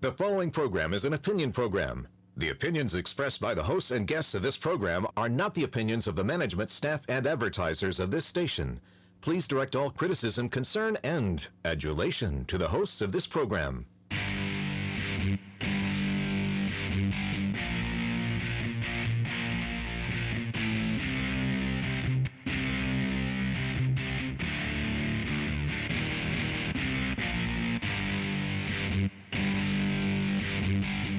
The following program is an opinion program. The opinions expressed by the hosts and guests of this program are not the opinions of the management, staff, and advertisers of this station. Please direct all criticism, concern, and adulation to the hosts of this program.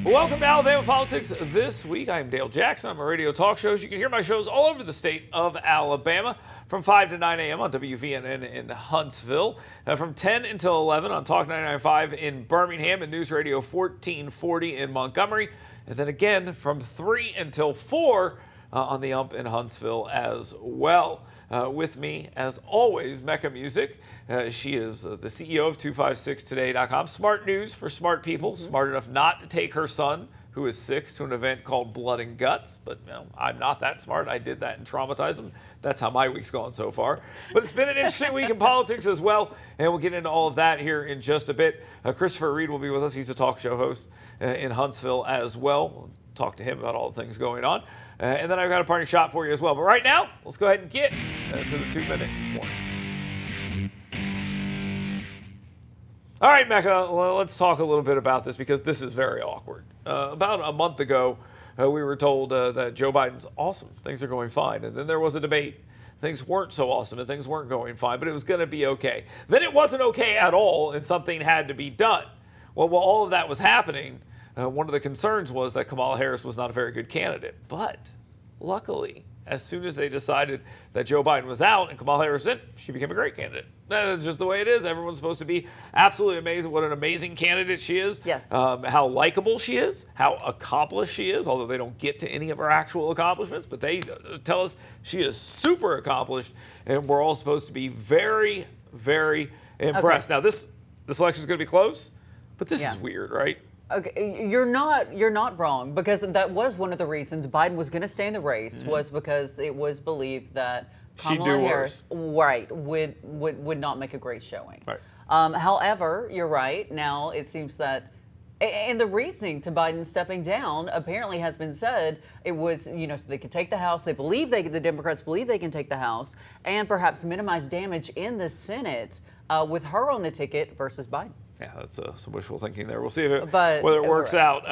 Welcome to Alabama Politics This Week. I am Dale Jackson. I'm a radio talk shows. You can hear my shows all over the state of Alabama from 5 to 9 a.m. on WVNN in Huntsville, from 10 until 11 on Talk 99.5 in Birmingham and News Radio 1440 in Montgomery, and then again from 3 until 4 on the UMP in Huntsville as well. With me, as always, Mecca Music. She is the CEO of 256today.com. Smart news for smart people, smart enough not to take her son, who is 6, to an event called Blood and Guts. But I'm not that smart. I did that and traumatized him. That's how my week's gone so far. But it's been an interesting week in politics as well, and we'll get into all of that here in just a bit. Christopher Reed will be with us. He's a talk show host in Huntsville as well. We'll talk to him about all the things going on. And then I've got a parting shot for you as well. But right now, let's go ahead and get to the 2-minute warning. All right, Mecca, let's talk a little bit about this because this is very awkward. About a month ago, we were told that Joe Biden's awesome. Things are going fine. And then there was a debate. Things weren't so awesome and things weren't going fine, but it was going to be okay. Then it wasn't okay at all and something had to be done. Well, while all of that was happening, one of the concerns was that Kamala Harris was not a very good candidate. But luckily, as soon as they decided that Joe Biden was out and Kamala Harris was in, she became a great candidate. That's just the way it is. Everyone's supposed to be absolutely amazed at what an amazing candidate she is. Yes. How likable she is, how accomplished she is, although they don't get to any of her actual accomplishments, but they tell us she is super accomplished, and we're all supposed to be very, very impressed. Okay. Now, this election is going to be close, but this Yes. is weird, right? Okay, you're not wrong, because that was one of the reasons Biden was going to stay in the race, was because it was believed that Kamala Harris, would not make a great showing. Right. However, you're right. Now it seems that, and the reasoning to Biden stepping down apparently has been said, it was, so they could take the House. The Democrats believe they can take the House and perhaps minimize damage in the Senate with her on the ticket versus Biden. Yeah, that's some wishful thinking there. We'll see whether it works right. out.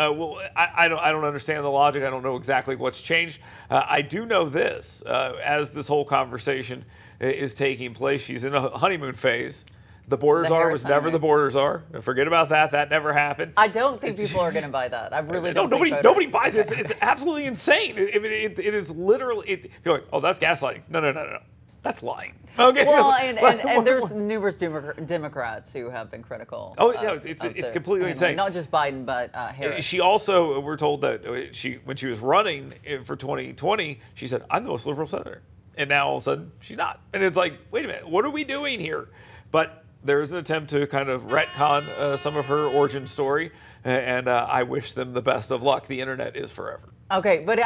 I don't understand the logic. I don't know exactly what's changed. I do know this. As this whole conversation is taking place, she's in a honeymoon phase. The borders are was never the borders are. Forget about that. That never happened. I don't think people are going to buy that. I really don't. Nobody buys it. It's absolutely insane. It is literally. You're like, oh, that's gaslighting. No. That's lying. Okay. Well, and there's numerous Democrats who have been critical. Oh, yeah, it's completely insane. Not just Biden, but Harris. She also, we're told that when she was running for 2020, she said, "I'm the most liberal senator," and now all of a sudden she's not. And it's like, wait a minute, what are we doing here? But there is an attempt to kind of retcon some of her origin story, and I wish them the best of luck. The internet is forever. Okay, but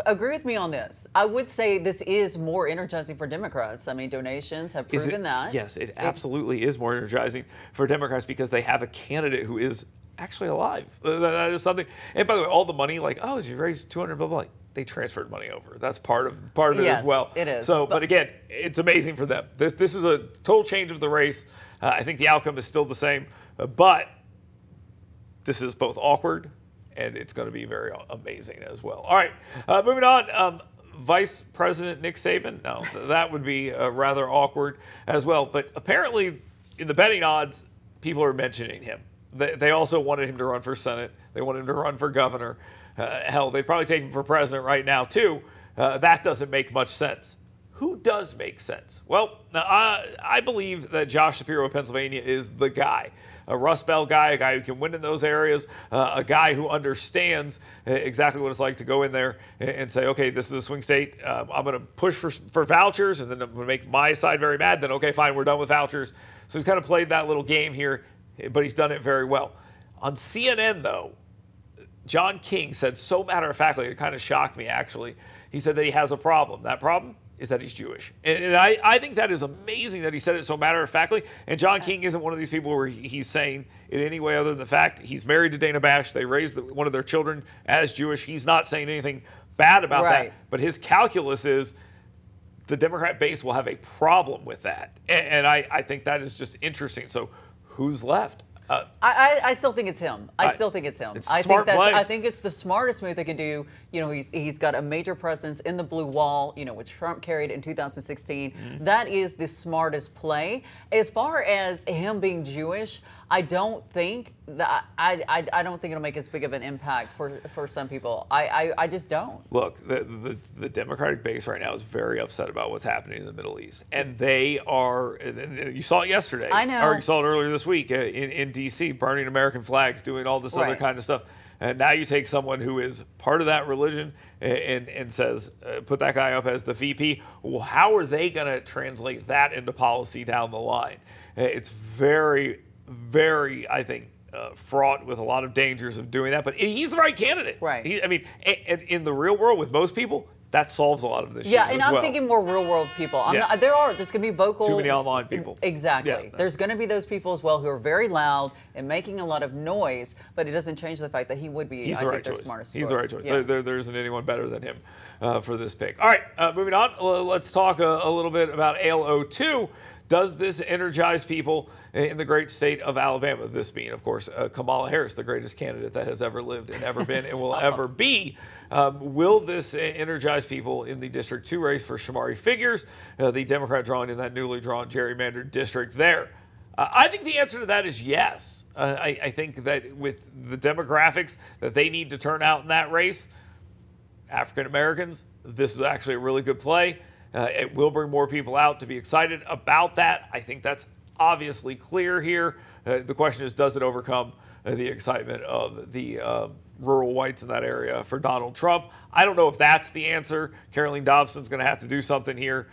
agree with me on this. I would say this is more energizing for Democrats. I mean, donations have proven that. Yes, it absolutely is more energizing for Democrats because they have a candidate who is actually alive. That is something. And by the way, all the money, like, oh, you raised $200 billion. They transferred money over. That's part of it as well. It is. So, but again, it's amazing for them. This is a total change of the race. I think the outcome is still the same, but this is both awkward and it's going to be very amazing as well. All right, moving on. Vice President Nick Saban. No, that would be rather awkward as well. But apparently, in the betting odds, people are mentioning him. They also wanted him to run for Senate. They wanted him to run for governor. Hell, they'd probably take him for president right now, too. That doesn't make much sense. Who does make sense? Well, I believe that Josh Shapiro of Pennsylvania is the guy. A Rust Belt guy, a guy who can win in those areas, a guy who understands exactly what it's like to go in there and say, okay, this is a swing state. I'm going to push for vouchers, and then I'm going to make my side very mad. Then, okay, fine, we're done with vouchers. So he's kind of played that little game here, but he's done it very well. On CNN, though, John King said so matter-of-factly, it kind of shocked me, actually. He said that he has a problem. That problem? is that he's Jewish. And I think that is amazing that he said it so matter-of-factly. And John King isn't one of these people where he's saying it any way other than the fact he's married to Dana Bash. They raised one of their children as Jewish. He's not saying anything bad about that. But his calculus is the Democrat base will have a problem with that. And I think that is just interesting. So who's left? I still think it's him. I still think it's him. It's a smart play. I think it's the smartest move they could do. You know, he's got a major presence in the blue wall, you know, which Trump carried in 2016. That is the smartest play. As far as him being Jewish, I don't think that I don't think it'll make as big of an impact for some people. I just don't. Look, the Democratic base right now is very upset about what's happening in the Middle East, and they are. You saw it yesterday. I know. Or you saw it earlier this week in D.C. burning American flags, doing all this other kind of stuff. And now you take someone who is part of that religion and says, put that guy up as the VP. Well, how are they going to translate that into policy down the line? It's very, very, I think, fraught with a lot of dangers of doing that. But he's the right candidate. Right. I mean, in the real world with most people, that solves a lot of this. Yeah, and I'm thinking more real world people. There's going to be vocal. Too many online people. Exactly. Yeah. There's going to be those people as well who are very loud and making a lot of noise, but it doesn't change the fact that he would be. He's the right choice. He's the right choice. Yeah. There isn't anyone better than him for this pick. All right, moving on. Let's talk a little bit about ALO2. Does this energize people in the great state of Alabama? This being, of course, Kamala Harris, the greatest candidate that has ever lived and ever been and will ever be. Will this energize people in the District 2 race for Shamari Figures, the Democrat drawing in that newly drawn gerrymandered district there? I think the answer to that is yes. I think that with the demographics that they need to turn out in that race, African Americans, this is actually a really good play. It will bring more people out to be excited about that. I think that's obviously clear here. The question is, does it overcome the excitement of the rural whites in that area for Donald Trump? I don't know if that's the answer. Caroline Dobson's going to have to do something here,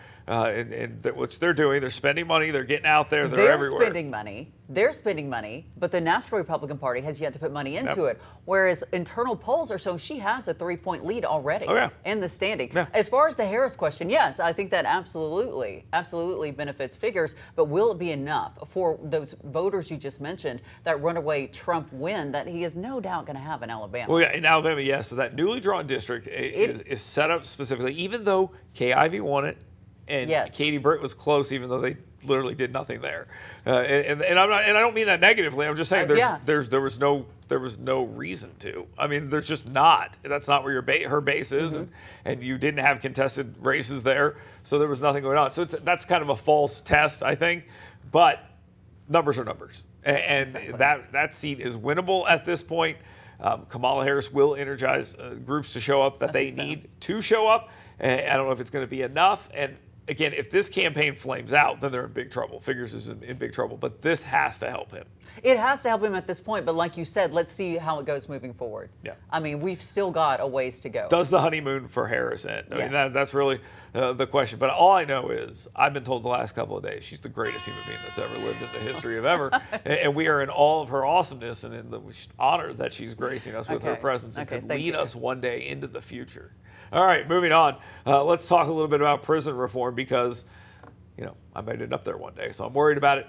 which they're doing. They're spending money. They're getting out there. They're everywhere. They're spending money, but the National Republican Party has yet to put money into it. Whereas internal polls are showing she has a 3-point lead already in the standing. Yeah. As far as the Harris question, yes, I think that absolutely benefits Figures. But will it be enough for those voters you just mentioned, that runaway Trump win that he is no doubt going to have in Alabama? Well, yeah, in Alabama, yes. So that newly drawn district is set up specifically, even though Kay Ivey won it. And Katie Britt was close, even though they literally did nothing there. And I'm not, and I don't mean that negatively. I'm just saying there was no reason to. I mean, there's just not. That's not where her base is, and you didn't have contested races there, so there was nothing going on. So that's kind of a false test, I think. But numbers are numbers, and that seat is winnable at this point. Kamala Harris will energize groups to show up that they need to show up. I don't know if it's going to be enough. And again, if this campaign flames out, then they're in big trouble. Figures is in big trouble. But this has to help him. It has to help him at this point. But like you said, let's see how it goes moving forward. Yeah. I mean, we've still got a ways to go. Does the honeymoon for Harris end? I mean, that's really the question. But all I know is I've been told the last couple of days she's the greatest human being that's ever lived in the history of ever. And we are in all of her awesomeness and in the honor that she's gracing us with her presence and could lead us one day into the future. All right, moving on. Let's talk a little bit about prison reform because, I made it up there one day, so I'm worried about it.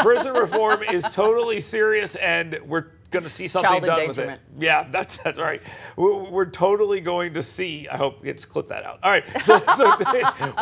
Prison reform is totally serious, and we're going to see something done with it. Yeah, that's right. We're totally going to see. I hope you just clip that out. All right, so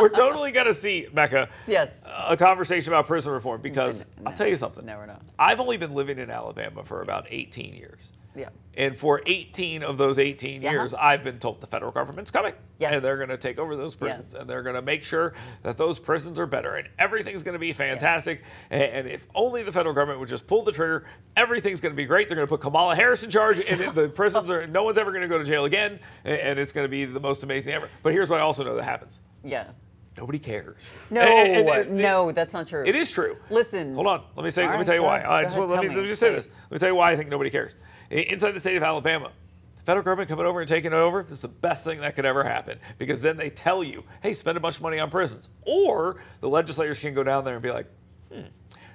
we're totally going to see, Mecca. Yes. A conversation about prison reform because I'll tell you something. No, we're not. I've only been living in Alabama for about 18 years. Yeah. And for 18 of those 18 years, I've been told the federal government's coming. Yes. And they're going to take over those prisons. And they're going to make sure that those prisons are better. And everything's going to be fantastic. And if only the federal government would just pull the trigger, everything's going to be great. They're going to put Kamala Harris in charge. And the prisons no one's ever going to go to jail again. And it's going to be the most amazing ever. But here's what I also know that happens. Yeah. Nobody cares. No, that's not true. It is true. Listen. Hold on. Let me tell you why. Let me just say this. Let me tell you why I think nobody cares. Inside the state of Alabama, the federal government coming over and taking it over, this is the best thing that could ever happen because then they tell you, hey, spend a bunch of money on prisons. Or the legislators can go down there and be like,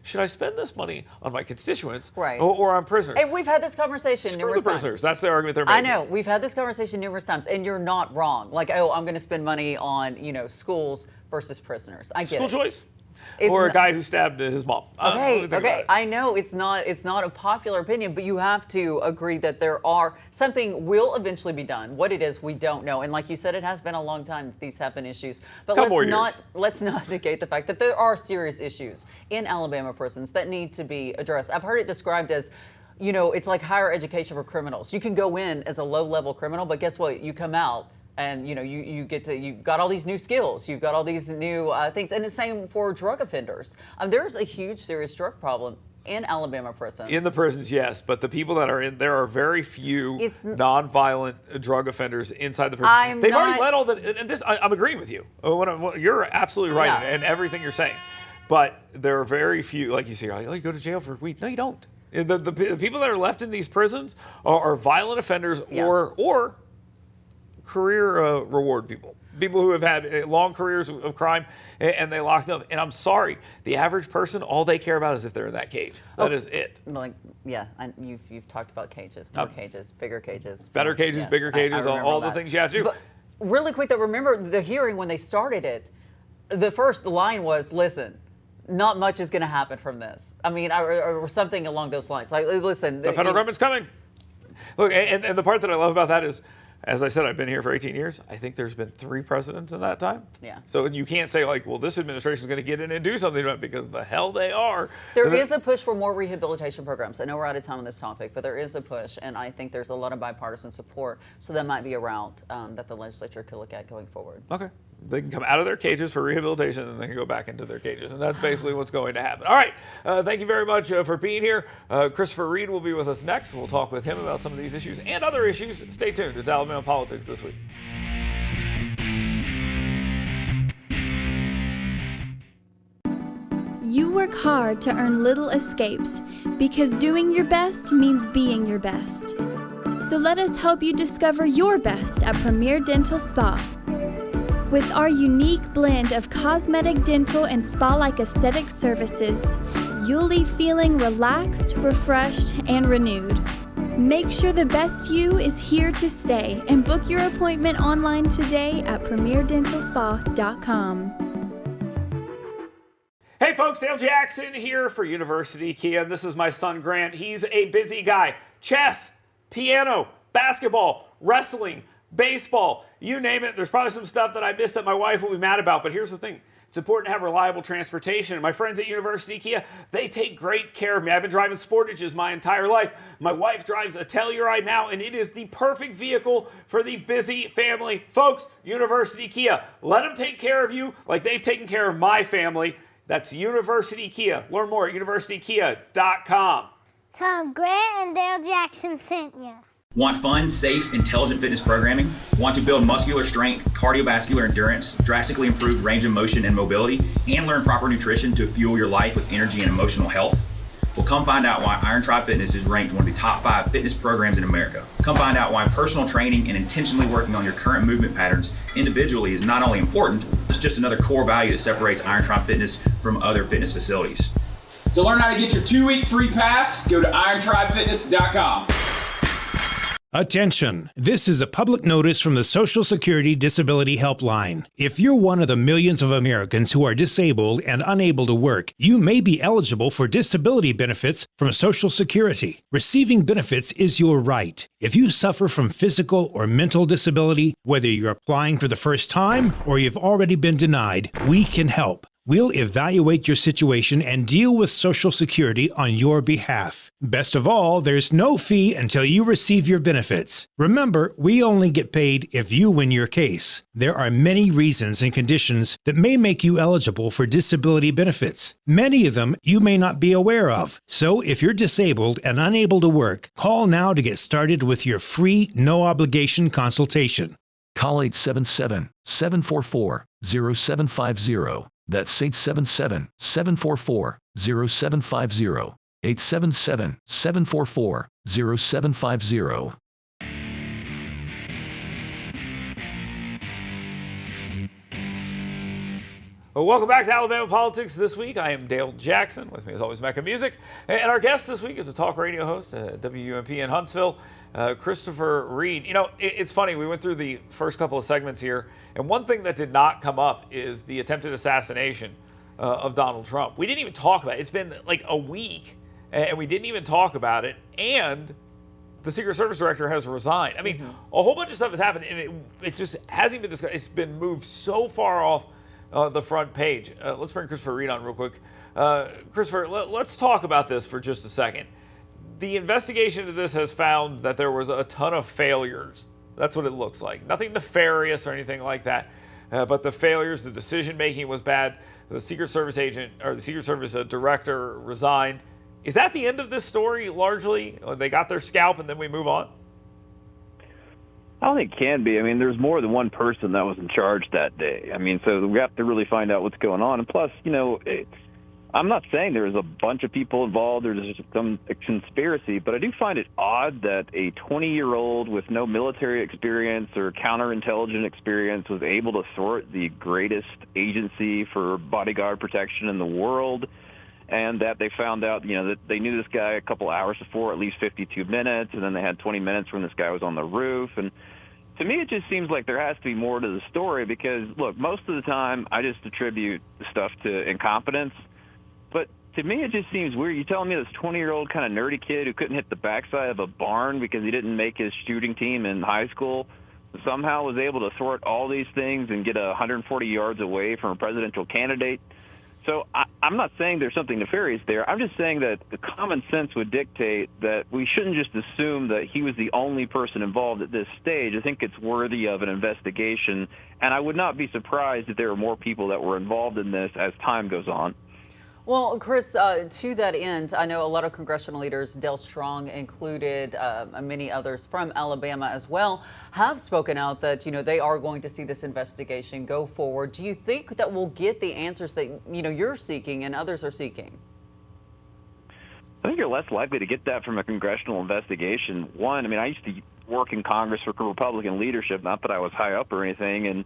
should I spend this money on my constituents Right. or on prisoners? And we've had this conversation Screw numerous the prisoners. times. That's the argument they're I making. know. We've had this conversation numerous times, and you're not wrong. Like, oh, I'm going to spend money on, schools versus prisoners. I get School it. choice. It's Or a not- guy who stabbed his mom. Okay. I know it's not a popular opinion, but you have to agree that something will eventually be done. What it is, we don't know. And like you said, it has been a long time that these have been issues. But Couple let's not negate the fact that there are serious issues in Alabama prisons that need to be addressed. I've heard it described as, it's like higher education for criminals. You can go in as a low-level criminal, but guess what? You come out and you've got all these new skills, you've got all these new things, and the same for drug offenders. There's a huge, serious drug problem in Alabama prisons. In the prisons, yes, but the people that are in there are very few nonviolent drug offenders inside the prison. They've already let all the. And this, I'm agreeing with you. You're absolutely right in everything you're saying, but there are very few. Like you say, oh, you go to jail for weed. No, you don't. The people that are left in these prisons are violent offenders or career reward people who have had long careers of crime, and they lock them up. And I'm sorry, the average person, all they care about is if they're in that cage. That is it. You've talked about cages, more cages, bigger cages, better cages, Yes, bigger cages, all the things you have to do. But really quick, though, remember the hearing when they started it. The first line was, "Listen, not much is going to happen from this." I mean, or something along those lines. Like, listen, the federal government's coming. Look, and the part that I love about that is, as I said, I've been here for 18 years. I think there's been 3 presidents in that time. Yeah. So you can't say, like, well, this administration is going to get in and do something about it, because the hell they are. There is a push for more rehabilitation programs. I know we're out of time on this topic, but there is a push, and I think there's a lot of bipartisan support. So that might be a route that the legislature could look at going forward. Okay. They can come out of their cages for rehabilitation, and they can go back into their cages. And that's basically what's going to happen. All right. Thank you very much for being here. Christopher Reed will be with us next. We'll talk with him about some of these issues and other issues. Stay tuned. It's Alabama Politics This Week. You work hard to earn little escapes, because doing your best means being your best. So let us help you discover your best at Premier Dental Spa. With our unique blend of cosmetic, dental, and spa-like aesthetic services, you'll leave feeling relaxed, refreshed, and renewed. Make sure the best you is here to stay, and book your appointment online today at premierdentalspa.com. Hey folks, Dale Jackson here for University Kia. This is my son Grant. He's a busy guy. Chess, piano, basketball, wrestling, baseball, you name it. There's probably some stuff that I missed that my wife will be mad about, but here's the thing. It's important to have reliable transportation. My friends at University Kia, they take great care of me. I've been driving Sportages my entire life. My wife drives a Telluride now, and it is the perfect vehicle for the busy family. Folks, University Kia, let them take care of you like they've taken care of my family. That's University Kia. Learn more at universitykia.com. Tom Grant and Dale Jackson sent you. Want fun, safe, intelligent fitness programming? Want to build muscular strength, cardiovascular endurance, drastically improved range of motion and mobility, and learn proper nutrition to fuel your life with energy and emotional health? Well, come find out why Iron Tribe Fitness is ranked one of the top 5 fitness programs in America. Come find out why personal training and intentionally working on your current movement patterns individually is not only important, it's just another core value that separates Iron Tribe Fitness from other fitness facilities. To learn how to get your 2-week free pass, go to irontribefitness.com. Attention! This is a public notice from the Social Security Disability Helpline. If you're one of the millions of Americans who are disabled and unable to work, you may be eligible for disability benefits from Social Security. Receiving benefits is your right. If you suffer from physical or mental disability, whether you're applying for the first time or you've already been denied, we can help. We'll evaluate your situation and deal with Social Security on your behalf. Best of all, there's no fee until you receive your benefits. Remember, we only get paid if you win your case. There are many reasons and conditions that may make you eligible for disability benefits. Many of them you may not be aware of. So if you're disabled and unable to work, call now to get started with your free, no-obligation consultation. Call 877-744-0750. That's 877-744-0750. 877-744-0750. Well, welcome back to Alabama Politics This Week. I am Dale Jackson. With me, as always, Mecca Music. And our guest this week is a talk radio host at WUMP in Huntsville, Christopher Reed. You know, it's funny. We went through the first couple of segments here, and one thing that did not come up is the attempted assassination of Donald Trump. We didn't even talk about it. It's been like a week, and we didn't even talk about it. And the Secret Service director has resigned. I mean, a whole bunch of stuff has happened, and it just hasn't been discussed. It's been moved so far off the front page. Let's bring Christopher Reed on real quick. Christopher, let's talk about this for just a second. The investigation into this has found that there was a ton of failures. That's what it looks like. Nothing nefarious or anything like that. But the failures, the decision making was bad. The Secret Service agent or the Secret Service director resigned. Is that the end of this story largely? They got their scalp and then we move on? I don't think it can be. I mean, there's more than one person that was in charge that day. I mean, so we have to really find out what's going on. And plus, you know, I'm not saying there's a bunch of people involved or there's some conspiracy, but I do find it odd that a 20-year-old with no military experience or counterintelligence experience was able to thwart the greatest agency for bodyguard protection in the world, and that they found out, you know, that they knew this guy a couple hours before, at least 52 minutes, and then they had 20 minutes when this guy was on the roof. And to me, it just seems like there has to be more to the story because, look, most of the time I just attribute the stuff to incompetence. But to me, it just seems weird. You're telling me this 20-year-old kind of nerdy kid who couldn't hit the backside of a barn because he didn't make his shooting team in high school somehow was able to thwart all these things and get 140 yards away from a presidential candidate. So I'm not saying there's something nefarious there. I'm just saying that the common sense would dictate that we shouldn't just assume that he was the only person involved at this stage. I think it's worthy of an investigation, and I would not be surprised if there were more people that were involved in this as time goes on. Well, Chris, to that end, I know a lot of congressional leaders, Dale Strong included, many others from Alabama as well, have spoken out that, you know, they are going to see this investigation go forward. Do you think that we'll get the answers that, you know, you're seeking and others are seeking? I think you're less likely to get that from a congressional investigation. One, I mean, I used to work in Congress for Republican leadership, not that I was high up or anything, and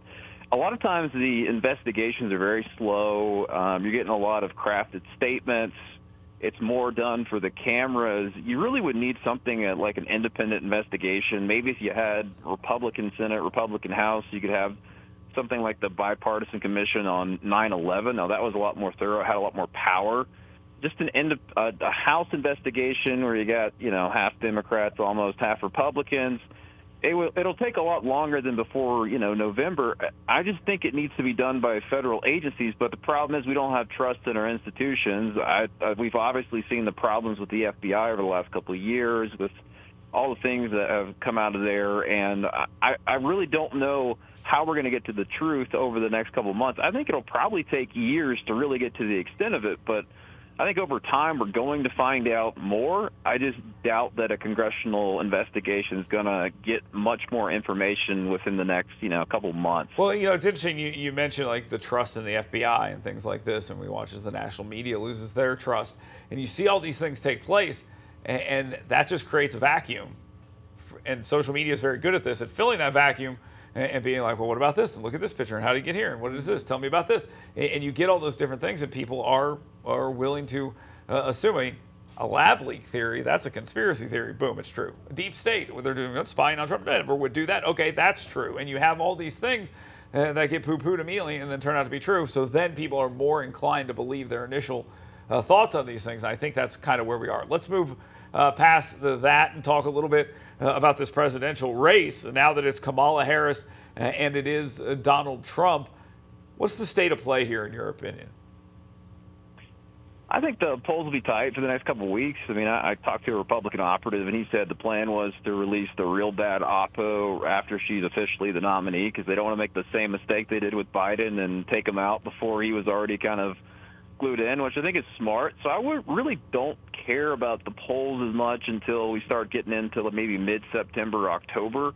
a lot of times the investigations are very slow. You're getting a lot of crafted statements. It's more done for the cameras. You really would need something like an independent investigation. Maybe if you had Republican Senate, Republican House, you could have something like the Bipartisan Commission on 9/11. Now, that was a lot more thorough, had a lot more power. Just a House investigation where you got, you know, half Democrats, almost half Republicans. It'll take a lot longer than before, you know, November. I just think it needs to be done by federal agencies, but the problem is we don't have trust in our institutions. We've obviously seen the problems with the FBI over the last couple of years with all the things that have come out of there, and I really don't know how we're going to get to the truth over the next couple of months. I think it'll probably take years to really get to the extent of it, but I think over time we're going to find out more. I just doubt that a congressional investigation is going to get much more information within the next, you know, couple of months. Well, you know, it's interesting. You mentioned like the trust in the FBI and things like this, and we watch as the national media loses their trust, and you see all these things take place, and that just creates a vacuum. And social media is very good at this, at filling that vacuum and being like, well, what about this? And look at this picture, and how did you get here? And what is this? Tell me about this. And you get all those different things, and people are willing to assume a lab leak theory. That's a conspiracy theory. Boom, it's true. A deep state, what they're doing, spying on Trump, never would do that. Okay, that's true. And you have all these things that get poo-pooed immediately and then turn out to be true. So then people are more inclined to believe their initial thoughts on these things. And I think that's kind of where we are. Let's move past that and talk a little bit about this presidential race. Now that it's Kamala Harris and it is Donald Trump, what's the state of play here in your opinion? I think the polls will be tight for the next couple of weeks. I mean, I talked to a Republican operative, and he said the plan was to release the real bad oppo after she's officially the nominee because they don't want to make the same mistake they did with Biden and take him out before he was already kind of glued in, which I think is smart. So I really don't care about the polls as much until we start getting into maybe mid-September, October.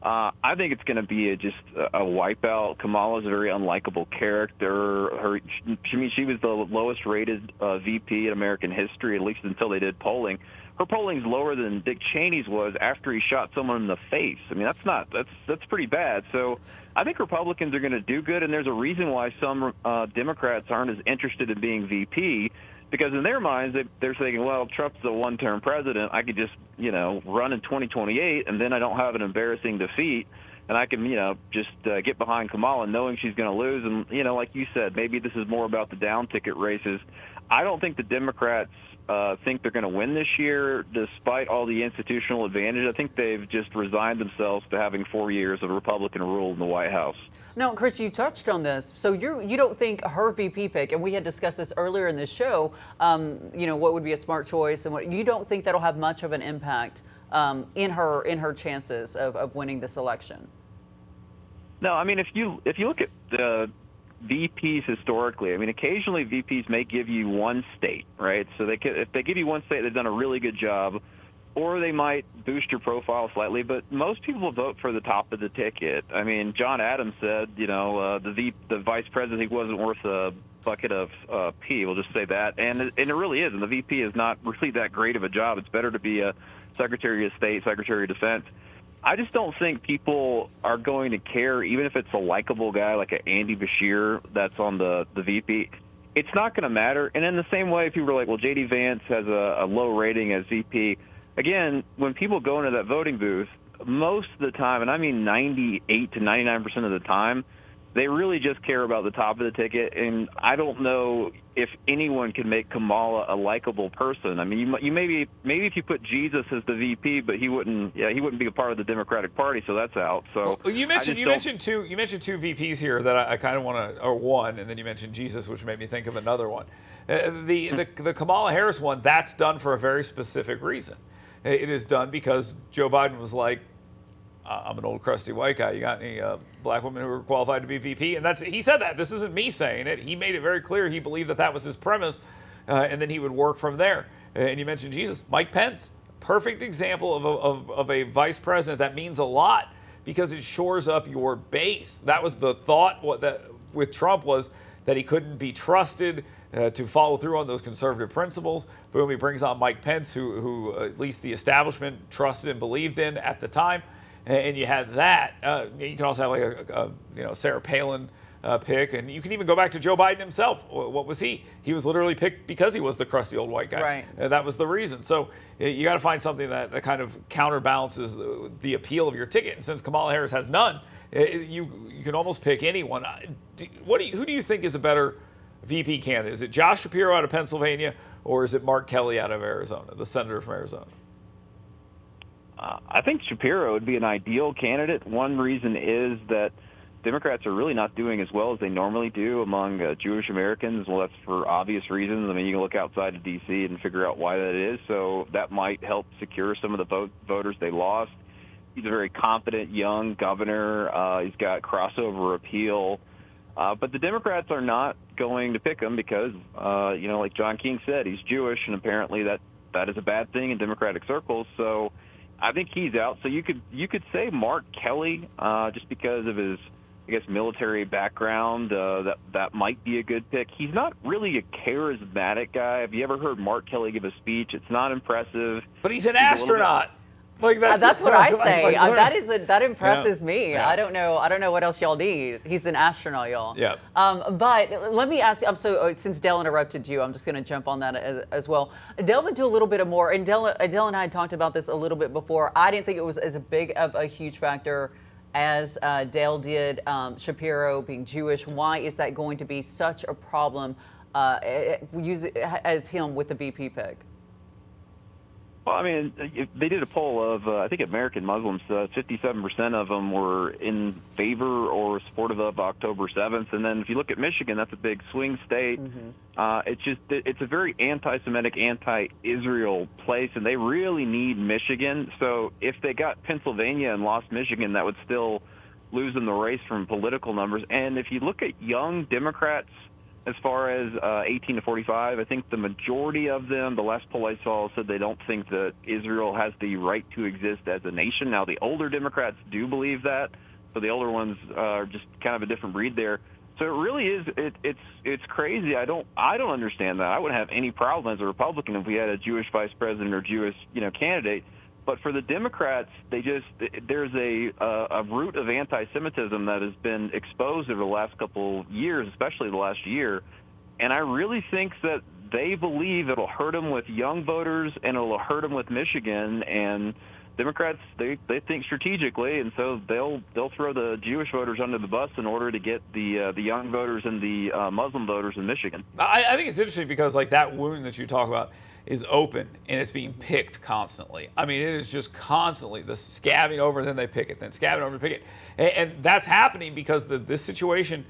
I think it's going to be just a wipeout. Kamala's a very unlikable character. She was the lowest rated VP in American history, at least until they did polling. her polling's lower than Dick Cheney's was after he shot someone in the face. I mean, that's pretty bad. So I think Republicans are going to do good, and there's a reason why some Democrats aren't as interested in being VP, because in their minds they're thinking, well, Trump's a one-term president. I could just run in 2028, and then I don't have an embarrassing defeat, and I can just get behind Kamala, knowing she's going to lose. And like you said, maybe this is more about the down ticket races. I don't think the Democrats think they're going to win this year, despite all the institutional advantage. I think they've just resigned themselves to having 4 years of Republican rule in the White House. Now, Chris, you touched on this. So you don't think her VP pick, and we had discussed this earlier in this show, what would be a smart choice, and what you don't think that'll have much of an impact in her chances of winning this election? No, I mean, if you look at the VPs historically, I mean, occasionally VPs may give you one state, right? So if they give you one state, they've done a really good job, or they might boost your profile slightly. But most people will vote for the top of the ticket. I mean, John Adams said, the vice president, he wasn't worth a bucket of pee. We'll just say that, and it really is. And the VP is not really that great of a job. It's better to be a Secretary of State, Secretary of Defense. I just don't think people are going to care, even if it's a likable guy like an Andy Beshear that's on the VP. It's not going to matter. And in the same way, if you were like, well, J.D. Vance has a low rating as VP, again, when people go into that voting booth, most of the time, and I mean 98 to 99% of the time, they really just care about the top of the ticket. And I don't know if anyone can make Kamala a likable person. I mean, you maybe if you put Jesus as the VP, but he wouldn't be a part of the Democratic Party, so that's out. So well, you mentioned two VPs here that I kind of want to, or one, and then you mentioned Jesus, which made me think of another one. The Kamala Harris one, that's done for a very specific reason. It is done because Joe Biden was like, I'm an old crusty white guy. You got any black women who are qualified to be VP? And he said that. This isn't me saying it. He made it very clear he believed that was his premise, and then he would work from there. And you mentioned Jesus. Mike Pence, perfect example of a vice president that means a lot because it shores up your base. That was the thought with Trump, was that he couldn't be trusted to follow through on those conservative principles. Boom, he brings on Mike Pence, who at least the establishment trusted and believed in at the time. And you had that. You can also have like a Sarah Palin pick, and you can even go back to Joe Biden himself. What was he? He was literally picked because he was the crusty old white guy. Right. That was the reason. So you got to find something that kind of counterbalances the appeal of your ticket. And since Kamala Harris has none, you can almost pick anyone. Who do you think is a better VP candidate? Is it Josh Shapiro out of Pennsylvania, or is it Mark Kelly out of Arizona, the senator from Arizona? I think Shapiro would be an ideal candidate. One reason is that Democrats are really not doing as well as they normally do among Jewish Americans. Well, that's for obvious reasons. I mean, you can look outside of D.C. and figure out why that is. So that might help secure some of the voters they lost. He's a very confident young governor. He's got crossover appeal. But the Democrats are not going to pick him because, like John King said, he's Jewish, and apparently that is a bad thing in Democratic circles. So I think he's out. So you could say Mark Kelly, just because of his, I guess, military background. That might be a good pick. He's not really a charismatic guy. Have you ever heard Mark Kelly give a speech? It's not impressive. But he's an astronaut. Like that's what I say. That impresses Yeah. me. Yeah. I don't know what else y'all need. He's an astronaut, y'all. Yeah. But let me ask you. Since Dale interrupted you, I'm just going to jump on that as well. Delve into a little bit more. And Dale and I had talked about this a little bit before. I didn't think it was as big of a huge factor as Dale did. Shapiro being Jewish. Why is that going to be such a problem? Use it as him with the VP pick. Well, I mean, they did a poll of, I think, American Muslims. 57% of them were in favor or supportive of October 7th. And then if you look at Michigan, that's a big swing state. Mm-hmm. It's a very anti-Semitic, anti-Israel place, and they really need Michigan. So if they got Pennsylvania and lost Michigan, that would still lose them the race from political numbers. And if you look at young Democrats, as far as 18 to 45, I think the majority of them, the last poll I saw, said they don't think that Israel has the right to exist as a nation. Now, the older Democrats do believe that, so the older ones are just kind of a different breed there. So it really is. It's crazy. I don't understand that. I wouldn't have any problem as a Republican if we had a Jewish vice president or Jewish candidate. But for the Democrats, there's a root of anti-Semitism that has been exposed over the last couple years, especially the last year. And I really think that they believe it'll hurt them with young voters and it'll hurt them with Michigan. And Democrats, they think strategically, and so they'll throw the Jewish voters under the bus in order to get the young voters and the Muslim voters in Michigan. I think it's interesting because like that wound that you talk about is open and it's being picked constantly. I mean, it is just constantly the scabbing over, then they pick it, then scabbing over, pick it, and that's happening because this situation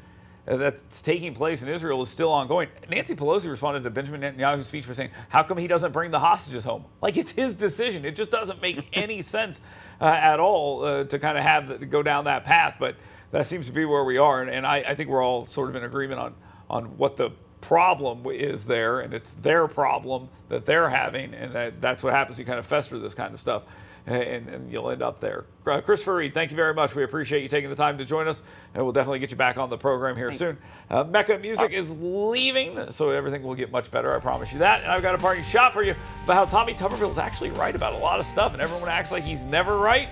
that's taking place in Israel is still ongoing. Nancy Pelosi responded to Benjamin Netanyahu's speech by saying, how come he doesn't bring the hostages home? Like, it's his decision. It just doesn't make any sense at all to kind of to go down that path. But that seems to be where we are. And I think we're all sort of in agreement on what the problem is there. And it's their problem that they're having. And that's what happens. You kind of fester this kind of stuff. And you'll end up there. Christopher Reed, thank you very much. We appreciate you taking the time to join us, and we'll definitely get you back on the program here soon. Mecca Music is leaving, so everything will get much better, I promise you that. And I've got a parting shot for you about how Tommy Tuberville is actually right about a lot of stuff, and everyone acts like he's never right.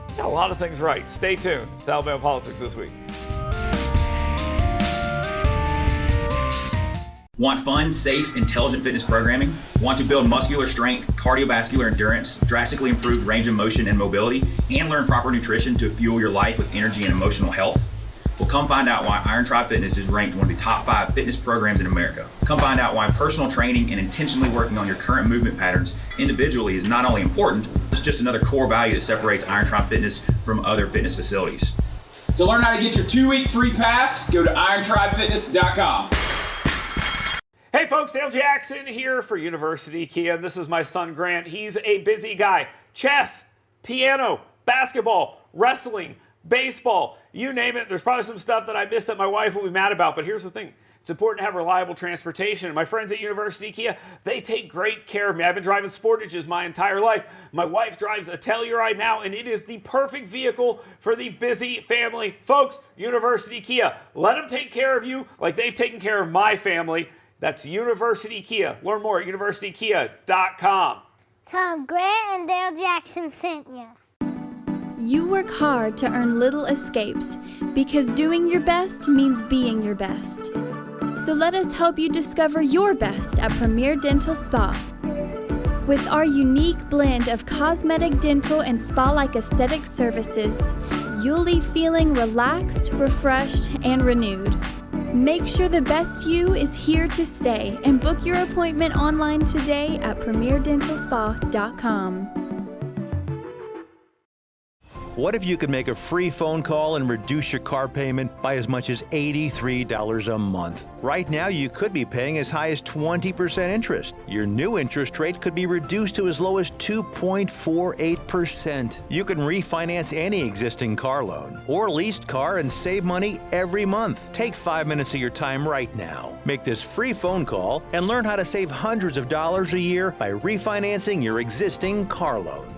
He got a lot of things right. Stay tuned. It's Alabama Politics This Week. Want fun, safe, intelligent fitness programming? Want to build muscular strength, cardiovascular endurance, drastically improved range of motion and mobility, and learn proper nutrition to fuel your life with energy and emotional health? Well, come find out why Iron Tribe Fitness is ranked one of the top 5 fitness programs in America. Come find out why personal training and intentionally working on your current movement patterns individually is not only important, it's just another core value that separates Iron Tribe Fitness from other fitness facilities. To learn how to get your 2-week free pass, go to irontribefitness.com. Hey folks, Dale Jackson here for University Kia. This is my son Grant. He's a busy guy. Chess, piano, basketball, wrestling, baseball, you name it. There's probably some stuff that I missed that my wife will be mad about, but here's the thing. It's important to have reliable transportation. And my friends at University Kia, they take great care of me. I've been driving Sportages my entire life. My wife drives a Telluride now, and it is the perfect vehicle for the busy family. Folks, University Kia, let them take care of you like they've taken care of my family. That's University Kia. Learn more at universitykia.com. Tom Grant and Dale Jackson sent you. You work hard to earn little escapes because doing your best means being your best. So let us help you discover your best at Premier Dental Spa. With our unique blend of cosmetic, dental, and spa-like aesthetic services, you'll leave feeling relaxed, refreshed, and renewed. Make sure the best you is here to stay and book your appointment online today at premierdentalspa.com. What if you could make a free phone call and reduce your car payment by as much as $83 a month? Right now, you could be paying as high as 20% interest. Your new interest rate could be reduced to as low as 2.48%. You can refinance any existing car loan or leased car and save money every month. Take 5 minutes of your time right now. Make this free phone call and learn how to save hundreds of dollars a year by refinancing your existing car loan.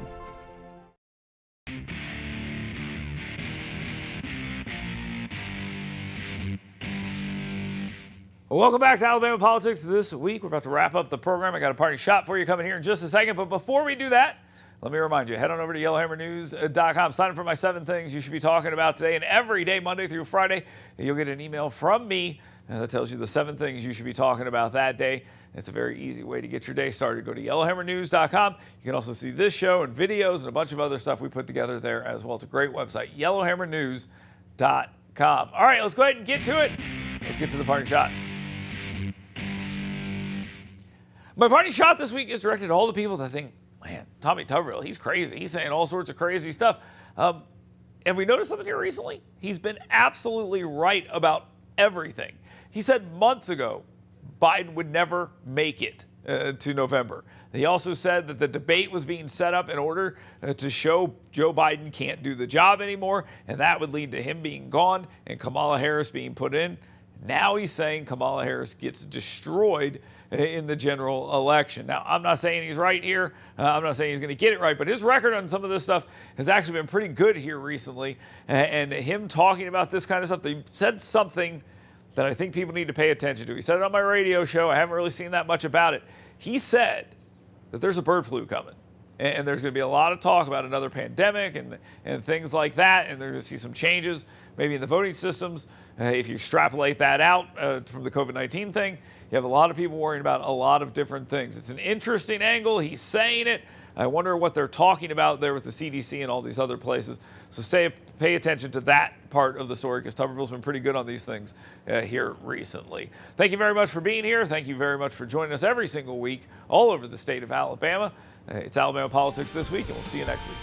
Welcome back to Alabama Politics This Week. We're about to wrap up the program. I got a party shot for you coming here in just a second. But before we do that, let me remind you, head on over to yellowhammernews.com. Sign up for my 7 things you should be talking about today. And every day, Monday through Friday, you'll get an email from me that tells you the 7 things you should be talking about that day. It's a very easy way to get your day started. Go to yellowhammernews.com. You can also see this show and videos and a bunch of other stuff we put together there as well. It's a great website, yellowhammernews.com. All right, let's go ahead and get to it. Let's get to the party shot. My party shot this week is directed at all the people that think, man, Tommy Tuberville, he's crazy. He's saying all sorts of crazy stuff. And we noticed something here recently. He's been absolutely right about everything. He said months ago Biden would never make it to November. He also said that the debate was being set up in order to show Joe Biden can't do the job anymore, and that would lead to him being gone and Kamala Harris being put in. Now he's saying Kamala Harris gets destroyed in the general election. Now, I'm not saying he's right here. I'm not saying he's going to get it right, but his record on some of this stuff has actually been pretty good here recently. And him talking about this kind of stuff, they said something that I think people need to pay attention to. He said it on my radio show. I haven't really seen that much about it. He said that there's a bird flu coming. And there's going to be a lot of talk about another pandemic and things like that. And they're going to see some changes maybe in the voting systems. If you extrapolate that out from the COVID-19 thing, you have a lot of people worrying about a lot of different things. It's an interesting angle. He's saying it. I wonder what they're talking about there with the CDC and all these other places. So pay attention to that part of the story, because Tuberville's been pretty good on these things here recently. Thank you very much for being here. Thank you very much for joining us every single week all over the state of Alabama. It's Alabama Politics This Week, and we'll see you next week.